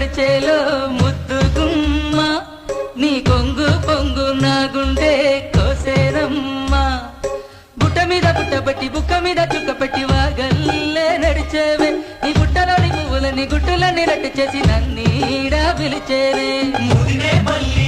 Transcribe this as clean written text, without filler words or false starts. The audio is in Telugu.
నడిచేలో ముద్దుగుమ్మ నీ కొంగు పొంగు నా గుండె కోసేరమ్మా బుట్ట మీద బుట్టబట్టి బుక్క మీద చుక్క పెట్టి వాగల్లే నడిచేవే నీ బుట్టలోని పువ్వులని గుట్టులని రట్టు చేసి నన్నీడా పిలిచేవే ముదినే మల్లి